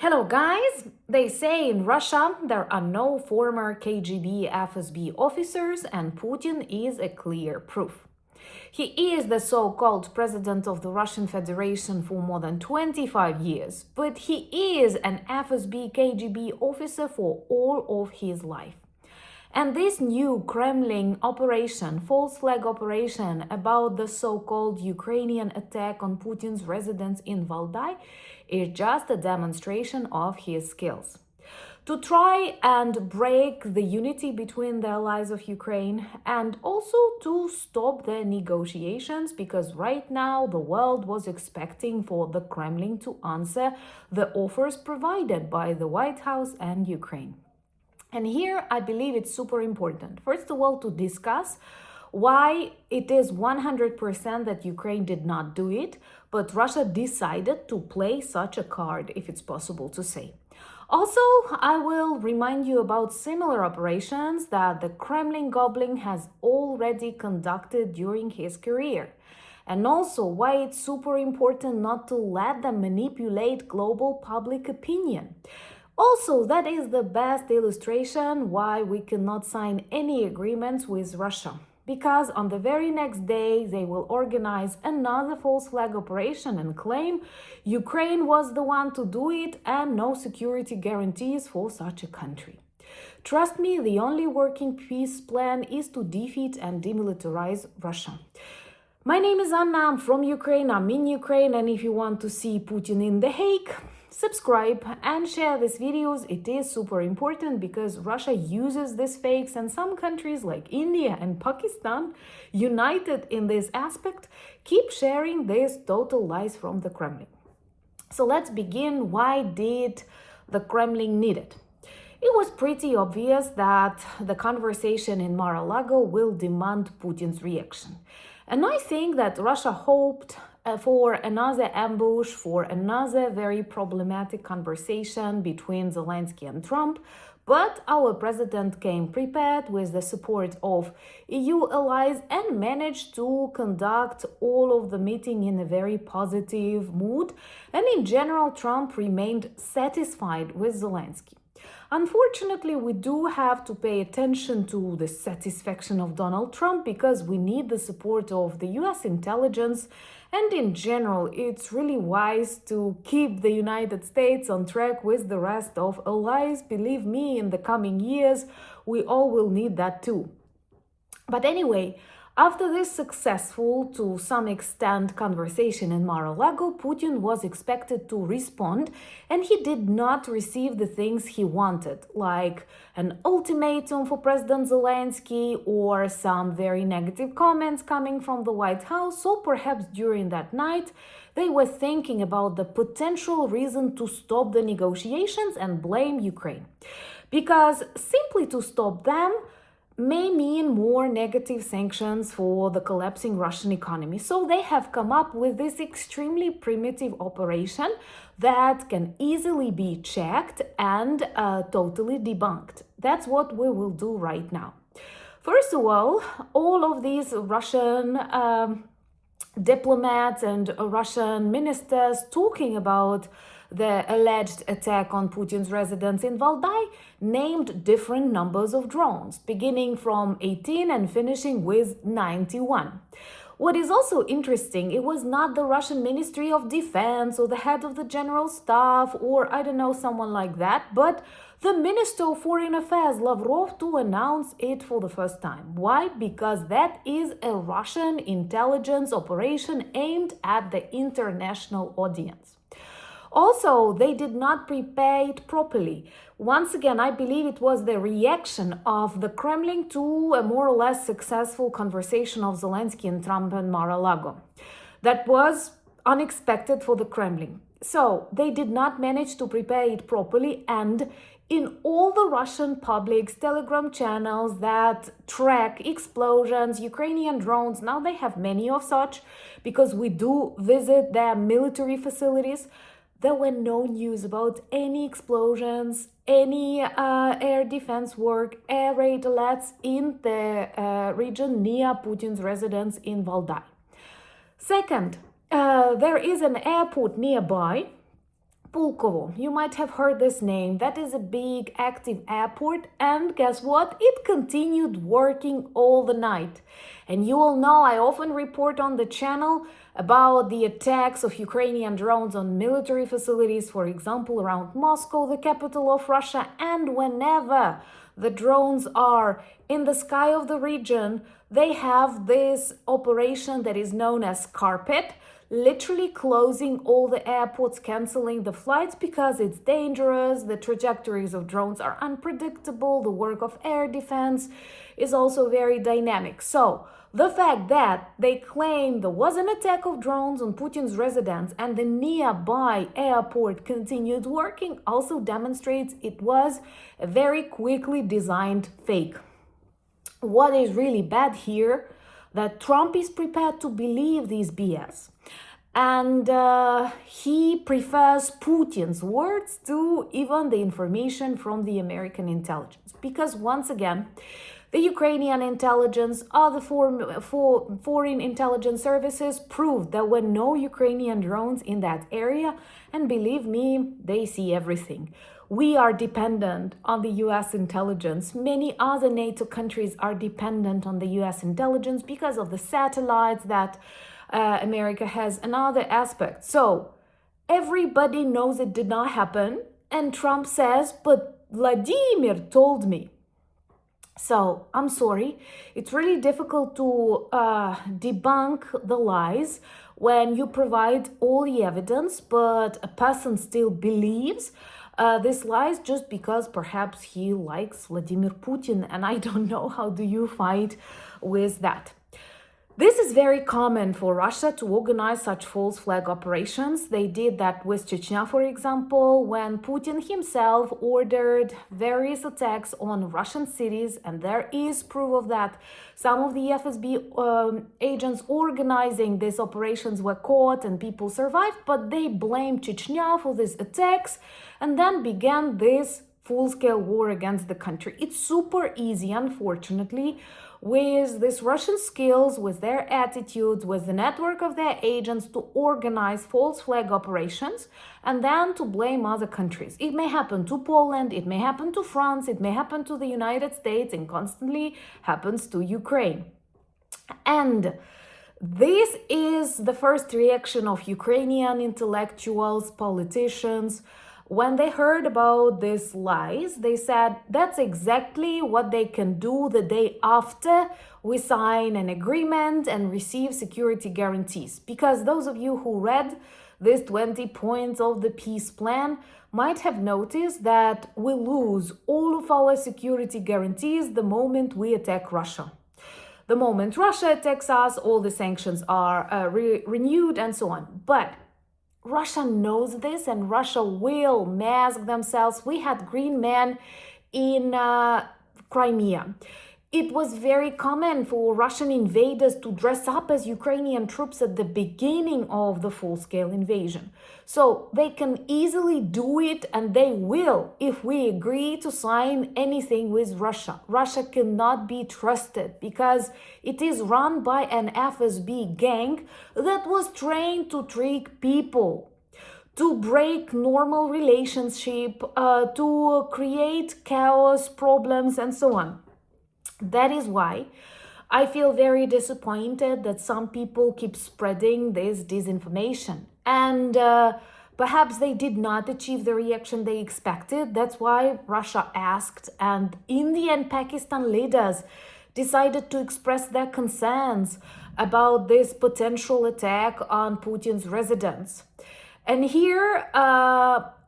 Hello guys! They say in Russia there are no former KGB FSB officers and Putin is a clear proof. He is the so-called president of the Russian Federation for more than 25 years, but he is an FSB KGB officer for all of his life. And this new Kremlin operation, false flag operation about the so-called Ukrainian attack on Putin's residence in VALDAY is just a demonstration of his skills. To try and break the unity between the allies of Ukraine and also to stop the negotiations, because right now the world was expecting for the Kremlin to answer the offers provided by the White House and Ukraine. And here I believe it's super important, first of all, to discuss why it is 100% that Ukraine did not do it, but Russia decided to play such a card, if it's possible to say. Also, I will remind you about similar operations that the Kremlin Goblin has already conducted during his career. And also why it's super important not to let them manipulate global public opinion. Also, that is the best illustration why we cannot sign any agreements with Russia. Because on the very next day, they will organize another false flag operation and claim Ukraine was the one to do it and no security guarantees for such a country. Trust me, the only working peace plan is to defeat and demilitarize Russia. My name is Anna, I'm from Ukraine, I'm in Ukraine, and if you want to see Putin in The Hague, subscribe and share these videos. It is super important because Russia uses these fakes, and some countries like India and Pakistan, united in this aspect, keep sharing these total lies from the Kremlin. So let's begin. Why did the Kremlin need it? It was pretty obvious that the conversation in Mar-a-Lago will demand Putin's reaction. And I think that Russia hoped for another ambush, for another very problematic conversation between Zelensky and Trump, but our president came prepared with the support of EU allies and managed to conduct all of the meeting in a very positive mood. And in general, Trump remained satisfied with Zelensky. Unfortunately, we do have to pay attention to the satisfaction of Donald Trump because we need the support of the US intelligence, and in general, it's really wise to keep the United States on track with the rest of allies. Believe me, in the coming years, we all will need that too. But anyway, after this successful, to some extent, conversation in Mar-a-Lago, Putin was expected to respond, and he did not receive the things he wanted, like an ultimatum for President Zelensky or some very negative comments coming from the White House. So perhaps during that night, they were thinking about the potential reason to stop the negotiations and blame Ukraine. Because simply to stop them may mean more negative sanctions for the collapsing Russian economy. So they have come up with this extremely primitive operation that can easily be checked and totally debunked. That's what we will do right now. First of all of these Russian diplomats and Russian ministers talking about the alleged attack on Putin's residence in Valday named different numbers of drones, beginning from 18 and finishing with 91. What is also interesting, it was not the Russian Ministry of Defense or the head of the General Staff or, I don't know, someone like that, but the Minister of Foreign Affairs, Lavrov, to announce it for the first time. Why? Because that is a Russian intelligence operation aimed at the international audience. Also, they did not prepare it properly. Once again, I believe it was the reaction of the Kremlin to a more or less successful conversation of Zelensky and Trump in Mar-a-Lago. That was unexpected for the Kremlin. So they did not manage to prepare it properly, and in all the Russian public's Telegram channels that track explosions, Ukrainian drones, now they have many of such because we do visit their military facilities. There were no news about any explosions, any air defense work, air raid alerts in the region near Putin's residence in Valday. Second, there is an airport nearby, Pulkovo, you might have heard this name. That is a big active airport, and guess what? It continued working all the night. And you all know I often report on the channel about the attacks of Ukrainian drones on military facilities, for example, around Moscow, the capital of Russia, and whenever the drones are in the sky of the region, they have this operation that is known as carpet, literally closing all the airports, canceling the flights because it's dangerous. The trajectories of drones are unpredictable. The work of air defense is also very dynamic. So the fact that they claim there was an attack of drones on Putin's residence and the nearby airport continued working also demonstrates it was a very quickly designed fake. What is really bad here, that Trump is prepared to believe these BS. And he prefers Putin's words to even the information from the American intelligence. Because once again, the Ukrainian intelligence, other foreign intelligence services proved there were no Ukrainian drones in that area. And believe me, they see everything. We are dependent on the US intelligence. Many other NATO countries are dependent on the US intelligence because of the satellites that America has and other aspects. So everybody knows it did not happen. And Trump says, but Vladimir told me. So I'm sorry, it's really difficult to debunk the lies when you provide all the evidence, but a person still believes this lies just because perhaps he likes Vladimir Putin, and I don't know how do you fight with that. This is very common for Russia to organize such false flag operations. They did that with Chechnya, for example, when Putin himself ordered various attacks on Russian cities, and there is proof of that. Some of the FSB agents organizing these operations were caught and people survived, but they blamed Chechnya for these attacks and then began this full-scale war against the country. It's super easy, unfortunately, with these Russian skills, with their attitudes, with the network of their agents to organize false flag operations and then to blame other countries. It may happen to Poland, it may happen to France, it may happen to the United States, and constantly happens to Ukraine. And this is the first reaction of Ukrainian intellectuals, politicians. When they heard about these lies, they said that's exactly what they can do the day after we sign an agreement and receive security guarantees. Because those of you who read these 20 points of the peace plan might have noticed that we lose all of our security guarantees the moment we attack Russia. The moment Russia attacks us, all the sanctions are renewed and so on. But Russia knows this, and Russia will mask themselves. We had green men in Crimea. It was very common for Russian invaders to dress up as Ukrainian troops at the beginning of the full-scale invasion. So they can easily do it, and they will if we agree to sign anything with Russia. Russia cannot be trusted because it is run by an FSB gang that was trained to trick people, to break normal relationship, to create chaos, problems, and so on. That is why I feel very disappointed that some people keep spreading this disinformation. And perhaps they did not achieve the reaction they expected. That's why Russia asked, and India and Pakistan leaders decided to express their concerns about this potential attack on Putin's residence. And here,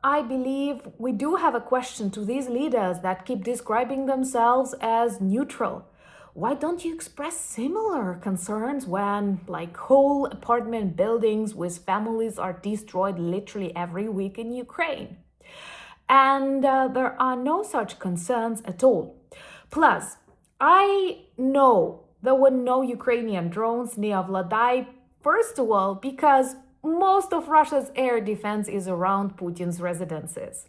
I believe we do have a question to these leaders that keep describing themselves as neutral. Why don't you express similar concerns when, like, whole apartment buildings with families are destroyed literally every week in Ukraine? And there are no such concerns at all. Plus, I know there were no Ukrainian drones near VALDAY, first of all, because most of Russia's air defense is around Putin's residences.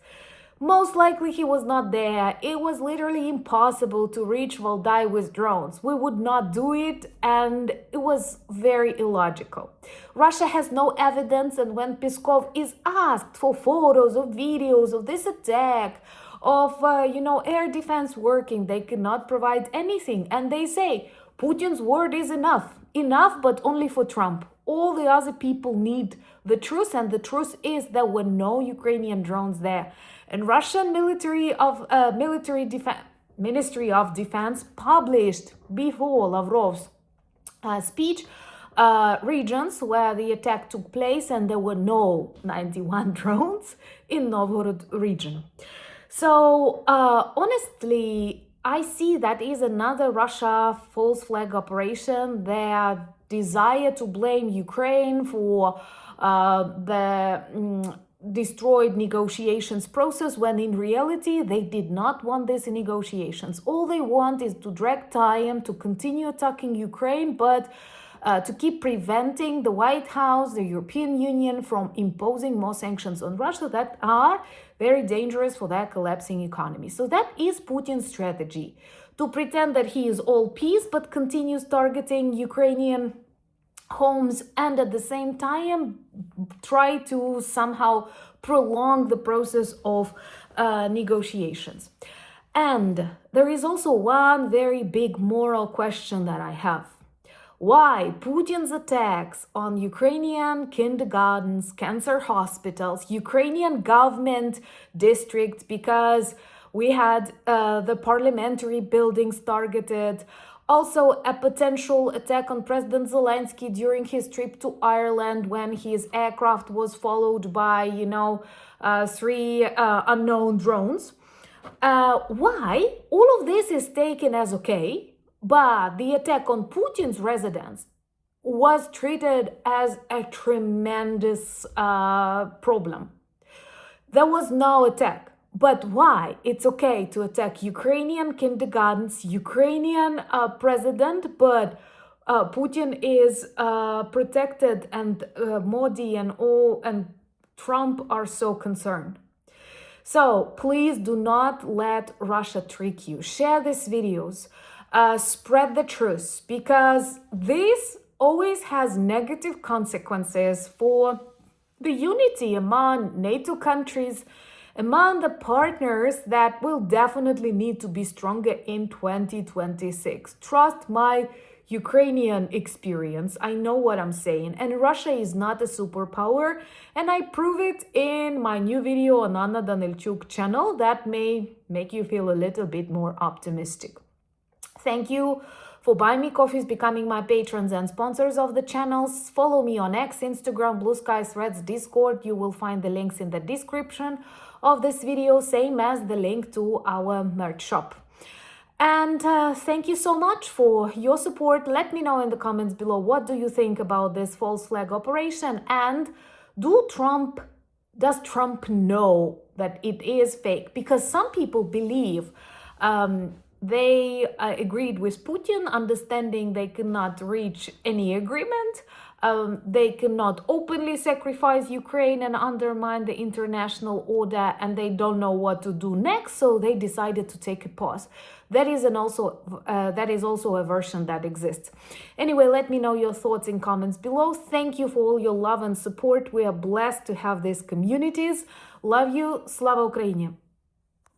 Most likely he was not there. It was literally impossible to reach VALDAY with drones. We would not do it, and it was very illogical. Russia has no evidence, and when Peskov is asked for photos or videos of this attack, of air defense working, they cannot provide anything, and they say Putin's word is enough, but only for Trump. All the other people need the truth, and the truth is there were no Ukrainian drones there. And Russian Ministry of Defense published before Lavrov's speech regions where the attack took place, and there were no 91 drones in Novgorod region. So honestly, I see that is another Russia false flag operation. Their desire to blame Ukraine for the destroyed negotiations process, when in reality they did not want these negotiations. All they want is to drag time, to continue attacking Ukraine, but to keep preventing the White House, the European Union from imposing more sanctions on Russia that are very dangerous for their collapsing economy. So that is Putin's strategy, to pretend that he is all peace, but continues targeting Ukrainian homes, and at the same time try to somehow prolong the process of negotiations. And there is also one very big moral question that I have. Why Putin's attacks on Ukrainian kindergartens, cancer hospitals, Ukrainian government districts, because we had the parliamentary buildings targeted, also a potential attack on President Zelensky during his trip to Ireland when his aircraft was followed by, 3 unknown drones. Why all of this is taken as okay, but the attack on Putin's residence was treated as a tremendous problem? There was no attack. But why it's okay to attack Ukrainian kindergartens, Ukrainian president, but Putin is protected, and Modi and Trump are so concerned? So please do not let Russia trick you. Share these videos, spread the truth, because this always has negative consequences for the unity among NATO countries, among the partners that will definitely need to be stronger in 2026. Trust my Ukrainian experience. I know what I'm saying. And Russia is not a superpower. And I prove it in my new video on Anna Danilchuk channel that may make you feel a little bit more optimistic. Thank you for buying me coffees, becoming my patrons and sponsors of the channels. Follow me on X, Instagram, Blue Sky, Threads, Discord. You will find the links in the description of this video, same as the link to our merch shop. And thank you so much for your support. Let me know in the comments below, what do you think about this false flag operation? And does Trump know that it is fake? Because some people believe they agreed with Putin, understanding they cannot reach any agreement. They cannot openly sacrifice Ukraine and undermine the international order, and they don't know what to do next, so they decided to take a pause. That is also a version that exists. Anyway, let me know your thoughts in comments below. Thank you for all your love and support. We are blessed to have these communities. Love you. Slava Ukraini!